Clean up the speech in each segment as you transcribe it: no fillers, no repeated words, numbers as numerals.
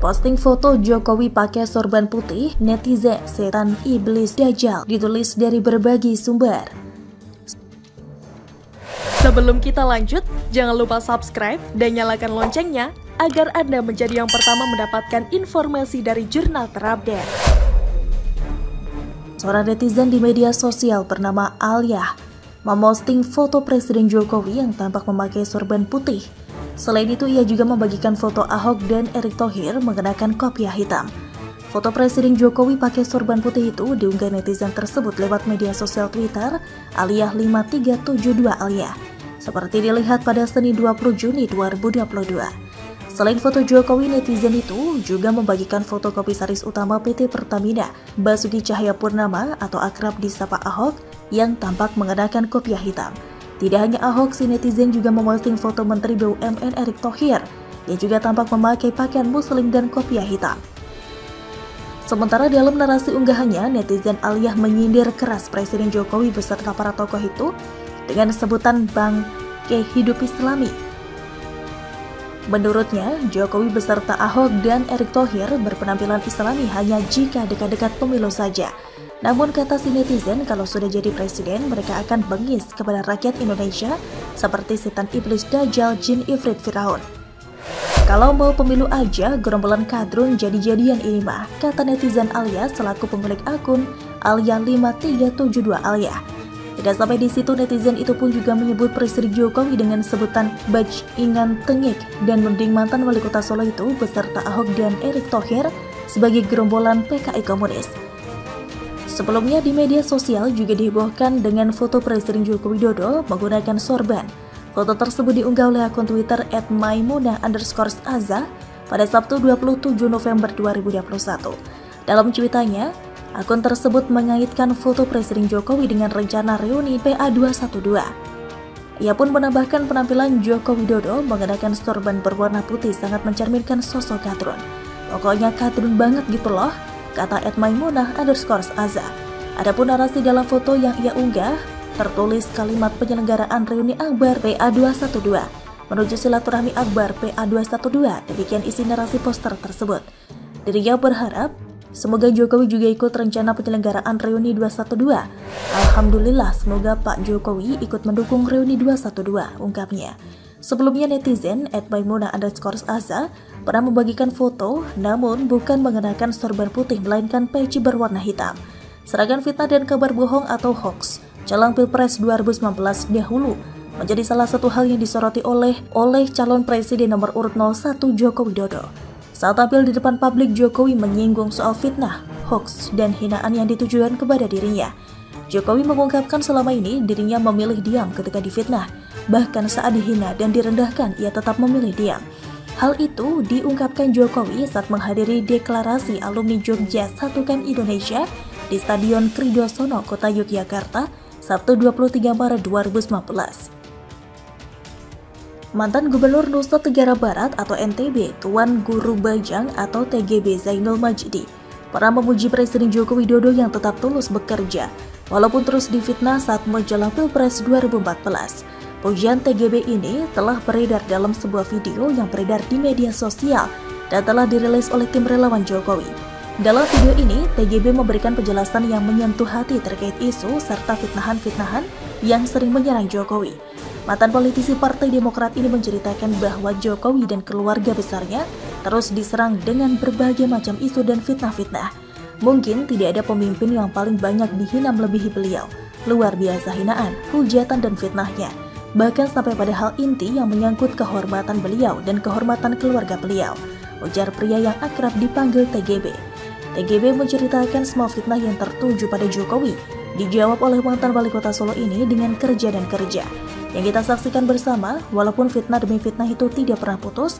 Posting foto Jokowi pakai sorban putih, netizen setan iblis dajjal, ditulis dari berbagai sumber. Sebelum kita lanjut, jangan lupa subscribe dan nyalakan loncengnya agar Anda menjadi yang pertama mendapatkan informasi dari jurnal terupdate. Seorang netizen di media sosial bernama Alia memposting foto Presiden Jokowi yang tampak memakai sorban putih. Selain itu, ia juga membagikan foto Ahok dan Erick Thohir mengenakan kopiah hitam. Foto Presiden Jokowi pakai sorban putih itu diunggah netizen tersebut lewat media sosial Twitter Aliyah5372 Alia, seperti dilihat pada Senin 20 Juni 2022. Selain foto Jokowi, netizen itu juga membagikan foto Komisaris Utama PT Pertamina, Basuki Cahayapurnama atau akrab disapa Ahok, yang tampak mengenakan kopiah hitam. Tidak hanya Ahok, si netizen juga memposting foto Menteri BUMN Erick Thohir, yang juga tampak memakai pakaian muslim dan kopiah hitam. Sementara dalam narasi unggahannya, netizen Aliyah menyindir keras Presiden Jokowi beserta para tokoh itu dengan sebutan bangke hidup Islami. Menurutnya, Jokowi beserta Ahok dan Erick Thohir berpenampilan Islami hanya jika dekat-dekat pemilu saja. Namun kata si netizen, kalau sudah jadi presiden, mereka akan bengis kepada rakyat Indonesia seperti setan iblis dajjal jin ifrit Firaun. Kalau mau pemilu aja, gerombolan kadrun jadi-jadian ini mah, kata netizen Alia selaku pemilik akun Aliyah5372 Alia. Tidak sampai di situ, netizen itu pun juga menyebut Presiden Jokowi dengan sebutan baj ingan tengik dan mending mantan wali kota Solo itu beserta Ahok dan Erick Thohir sebagai gerombolan PKI komunis. Sebelumnya di media sosial juga dihebohkan dengan foto Presiden Joko Widodo menggunakan sorban. Foto tersebut diunggah oleh akun Twitter @maimunah_aza pada Sabtu 27 November 2021. Dalam cuitannya, akun tersebut mengaitkan foto Presiden Jokowi dengan rencana reuni PA212. Ia pun menambahkan penampilan Joko Widodo mengenakan sorban berwarna putih sangat mencerminkan sosok kadrun. Pokoknya kadrun banget gitu loh, kata @maimunah_aza. Adapun narasi dalam foto yang ia unggah, tertulis kalimat penyelenggaraan reuni akbar PA212 menuju silaturahmi akbar PA212. Demikian isi narasi poster tersebut. Dirinya berharap semoga Jokowi juga ikut rencana penyelenggaraan reuni 212. Alhamdulillah, semoga Pak Jokowi ikut mendukung reuni 212, ungkapnya. Sebelumnya netizen @maimunah_aza pernah membagikan foto, namun bukan mengenakan sorban putih melainkan peci berwarna hitam. Serangan fitnah dan kabar bohong atau hoax jelang Pilpres 2019 dahulu menjadi salah satu hal yang disoroti oleh calon presiden nomor urut 01 Joko Widodo. Saat tampil di depan publik, Jokowi menyinggung soal fitnah, hoax, dan hinaan yang ditujukan kepada dirinya. Jokowi mengungkapkan selama ini dirinya memilih diam ketika difitnah, bahkan saat dihina dan direndahkan ia tetap memilih diam. Hal itu diungkapkan Jokowi saat menghadiri deklarasi alumni Jogja Satukan Indonesia di Stadion Kridosono, Kota Yogyakarta, Sabtu 23 Maret 2019. Mantan Gubernur Nusa Tenggara Barat atau NTB, Tuan Guru Bajang atau TGB Zainul Majdi pernah memuji Presiden Joko Widodo yang tetap tulus bekerja walaupun terus difitnah saat menjelang Pilpres 2014. Pujian TGB ini telah beredar dalam sebuah video yang beredar di media sosial dan telah dirilis oleh tim relawan Jokowi. Dalam video ini, TGB memberikan penjelasan yang menyentuh hati terkait isu serta fitnahan-fitnahan yang sering menyerang Jokowi. Mantan politisi Partai Demokrat ini menceritakan bahwa Jokowi dan keluarga besarnya terus diserang dengan berbagai macam isu dan fitnah-fitnah. Mungkin tidak ada pemimpin yang paling banyak dihina melebihi beliau. Luar biasa hinaan, hujatan dan fitnahnya. Bahkan sampai pada hal inti yang menyangkut kehormatan beliau dan kehormatan keluarga beliau, ujar pria yang akrab dipanggil TGB. TGB menceritakan semua fitnah yang tertuju pada Jokowi dijawab oleh mantan wali kota Solo ini dengan kerja dan kerja. Yang kita saksikan bersama, walaupun fitnah demi fitnah itu tidak pernah putus,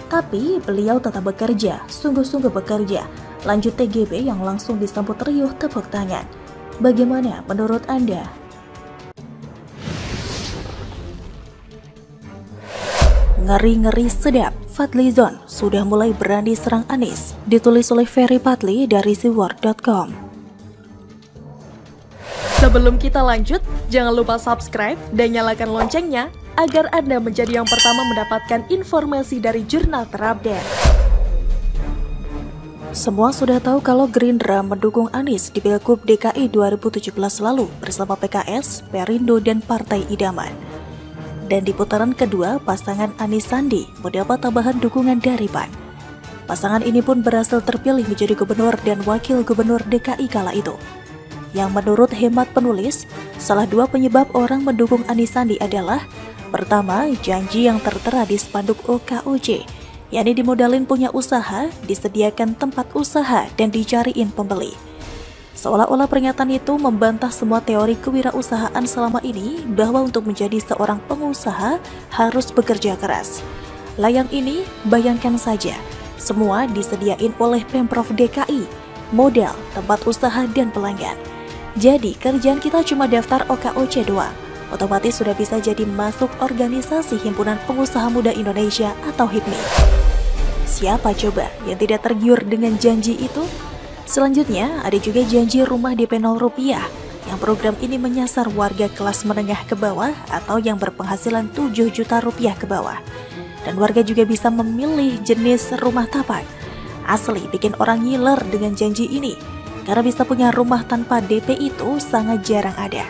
tapi beliau tetap bekerja, sungguh-sungguh bekerja. Lanjut TGB yang langsung disambut riuh tepuk tangan. Bagaimana menurut Anda? Ngeri-ngeri sedap, Fadlizon sudah mulai berani serang Anies, ditulis oleh Ferry Patli dari siwar.com. Sebelum kita lanjut, jangan lupa subscribe dan nyalakan loncengnya agar Anda menjadi yang pertama mendapatkan informasi dari jurnal terupdate. Semua sudah tahu kalau Gerindra mendukung Anies di Pilgub DKI 2017 lalu bersama PKS, Perindo, dan Partai Idaman. Dan di putaran kedua, pasangan Anies Sandi mendapat tambahan dukungan dari PAN. Pasangan ini pun berhasil terpilih menjadi gubernur dan wakil gubernur DKI kala itu. Yang menurut hemat penulis, salah dua penyebab orang mendukung Anies Sandi adalah: pertama, janji yang tertera di spanduk OKOJ, yakni dimodalin punya usaha, disediakan tempat usaha, dan dicariin pembeli. Seolah-olah pernyataan itu membantah semua teori kewirausahaan selama ini bahwa untuk menjadi seorang pengusaha harus bekerja keras. Layang ini, bayangkan saja, semua disediain oleh Pemprov DKI, modal, tempat usaha, dan pelanggan. Jadi kerjaan kita cuma daftar OKOC doang, otomatis sudah bisa jadi masuk organisasi Himpunan Pengusaha Muda Indonesia atau HIPMI. Siapa coba yang tidak tergiur dengan janji itu? Selanjutnya, ada juga janji rumah DP 0 rupiah, yang program ini menyasar warga kelas menengah ke bawah atau yang berpenghasilan 7 juta rupiah ke bawah. Dan warga juga bisa memilih jenis rumah tapak. Asli bikin orang ngiler dengan janji ini, karena bisa punya rumah tanpa DP itu sangat jarang ada,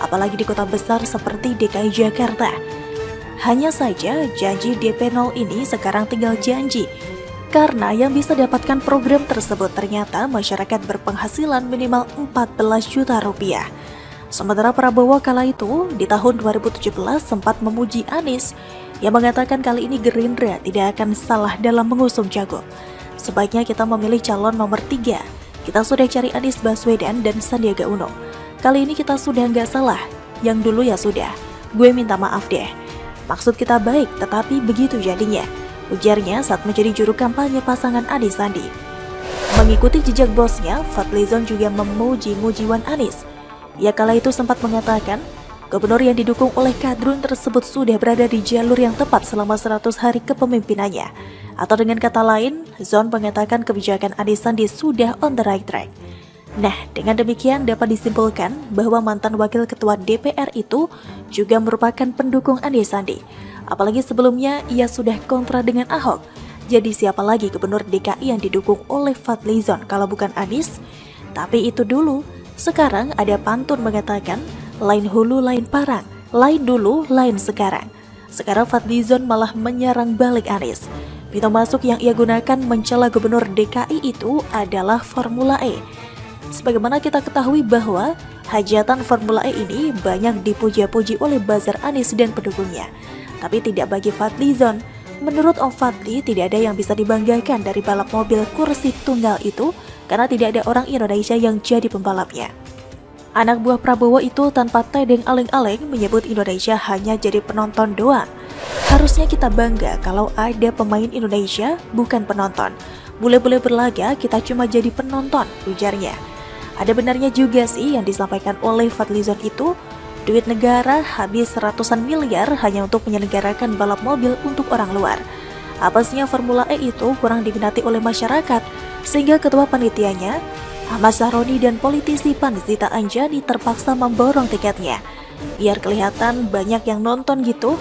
apalagi di kota besar seperti DKI Jakarta. Hanya saja janji DP 0 ini sekarang tinggal janji, karena yang bisa dapatkan program tersebut ternyata masyarakat berpenghasilan minimal 14 juta rupiah. Sementara Prabowo kala itu di tahun 2017 sempat memuji Anies, yang mengatakan kali ini Gerindra tidak akan salah dalam mengusung cagup. Sebaiknya kita memilih calon nomor 3. Kita sudah cari Anies Baswedan dan Sandiaga Uno. Kali ini kita sudah nggak salah, yang dulu ya sudah. Gue minta maaf deh. Maksud kita baik, tetapi begitu jadinya, ujarnya saat menjadi juru kampanye pasangan Anies Sandi. Mengikuti jejak bosnya, Fadlizon juga memuji mujiwan Anies. Ia kala itu sempat mengatakan, gubernur yang didukung oleh kadrun tersebut sudah berada di jalur yang tepat selama 100 hari kepemimpinannya. Atau dengan kata lain, Zon mengatakan kebijakan Anies Sandi sudah on the right track. Nah, dengan demikian dapat disimpulkan bahwa mantan wakil ketua DPR itu juga merupakan pendukung Anies Sandi. Apalagi sebelumnya ia sudah kontra dengan Ahok. Jadi siapa lagi gubernur DKI yang didukung oleh Fadlizon kalau bukan Anies? Tapi itu dulu. Sekarang ada pantun mengatakan, lain hulu lain parang, lain dulu lain sekarang. Sekarang Fadlizon malah menyerang balik Anies. Pintu masuk yang ia gunakan mencela gubernur DKI itu adalah Formula E. Sebagaimana kita ketahui bahwa hajatan Formula E ini banyak dipuja-puji oleh buzzer Anies dan pendukungnya. Tapi tidak bagi Fadlizon. Menurut Om Fadli, tidak ada yang bisa dibanggakan dari balap mobil kursi tunggal itu karena tidak ada orang Indonesia yang jadi pembalapnya. Anak buah Prabowo itu tanpa tedeng aleng-aleng menyebut Indonesia hanya jadi penonton doang. Harusnya kita bangga kalau ada pemain Indonesia bukan penonton. Bule-bule berlaga kita cuma jadi penonton, ujarnya. Ada benarnya juga sih yang disampaikan oleh Fadlizon itu, duit negara habis ratusan miliar hanya untuk menyelenggarakan balap mobil untuk orang luar. Apasnya Formula E itu kurang diminati oleh masyarakat, sehingga ketua panitianya, Ahmad Sahroni dan politisi PAN Zita Anjani terpaksa memborong tiketnya. Biar kelihatan banyak yang nonton gitu,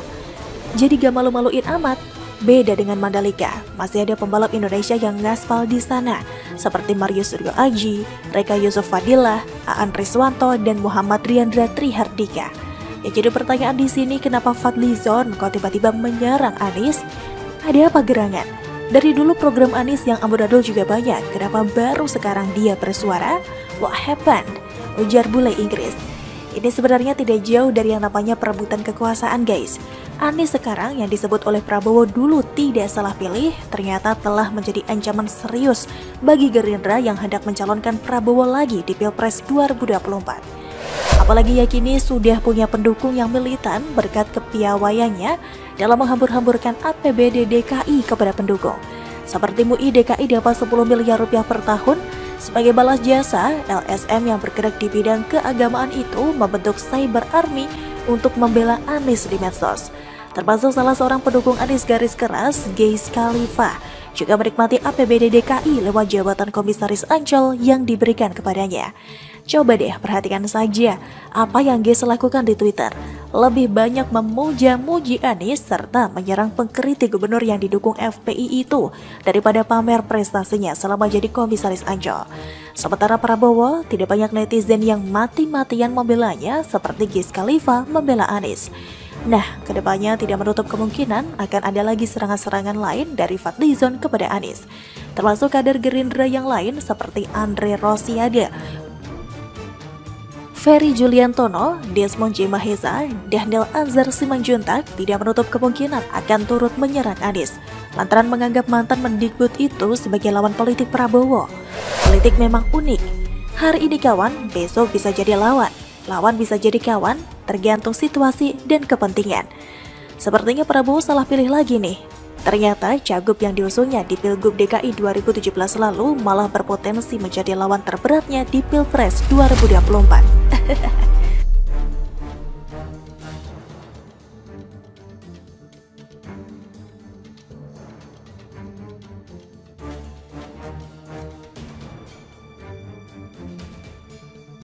jadi gak malu-maluin amat. Beda dengan Mandalika, masih ada pembalap Indonesia yang ngaspal di sana, seperti Mario Suryo Aji, Reka Yusuf Fadilah, Aan Riswanto, dan Muhammad Riandra Trihardika. Yang jadi pertanyaan di sini, kenapa Fadlizon kok tiba-tiba menyerang Anies? Ada apa gerangan? Dari dulu program Anies yang amburadul juga banyak, kenapa baru sekarang dia bersuara? What happened? Ujar bule Inggris. Ini sebenarnya tidak jauh dari yang namanya perebutan kekuasaan, guys. Anies sekarang yang disebut oleh Prabowo dulu tidak salah pilih, ternyata telah menjadi ancaman serius bagi Gerindra yang hendak mencalonkan Prabowo lagi di Pilpres 2024. Apalagi yakini sudah punya pendukung yang militan berkat kepiawaiannya dalam menghambur-hamburkan APBD DKI kepada pendukung. Seperti MUI DKI dapat 10 miliar rupiah per tahun. Sebagai balas jasa, LSM yang bergerak di bidang keagamaan itu membentuk cyber army untuk membela Anies di medsos. Termasuk salah seorang pendukung Anies garis keras, Geis Khalifa, juga menikmati APBD DKI lewat jabatan komisaris Ancol yang diberikan kepadanya. Coba deh perhatikan saja apa yang Geis lakukan di Twitter. lebih banyak memuja-muji Anies serta menyerang pengkritik gubernur yang didukung FPI itu daripada pamer prestasinya selama jadi komisaris Ancol. Sementara Prabowo, tidak banyak netizen yang mati-matian membelanya seperti Giz Khalifa membela Anies. Nah, kedepannya tidak menutup kemungkinan akan ada lagi serangan-serangan lain dari Fadlizon kepada Anies, termasuk kader Gerindra yang lain seperti Andre Rosiade, Ferry Juliantono, Desmond J. Mahesa, Daniel Anzar Simanjuntak tidak menutup kemungkinan akan turut menyerang Anies, lantaran menganggap mantan Mendikbud itu sebagai lawan politik Prabowo. Politik memang unik. Hari ini kawan, besok bisa jadi lawan. Lawan bisa jadi kawan, tergantung situasi dan kepentingan. Sepertinya Prabowo salah pilih lagi nih. Ternyata cagup yang diusungnya di Pilgub DKI 2017 lalu malah berpotensi menjadi lawan terberatnya di Pilpres 2024.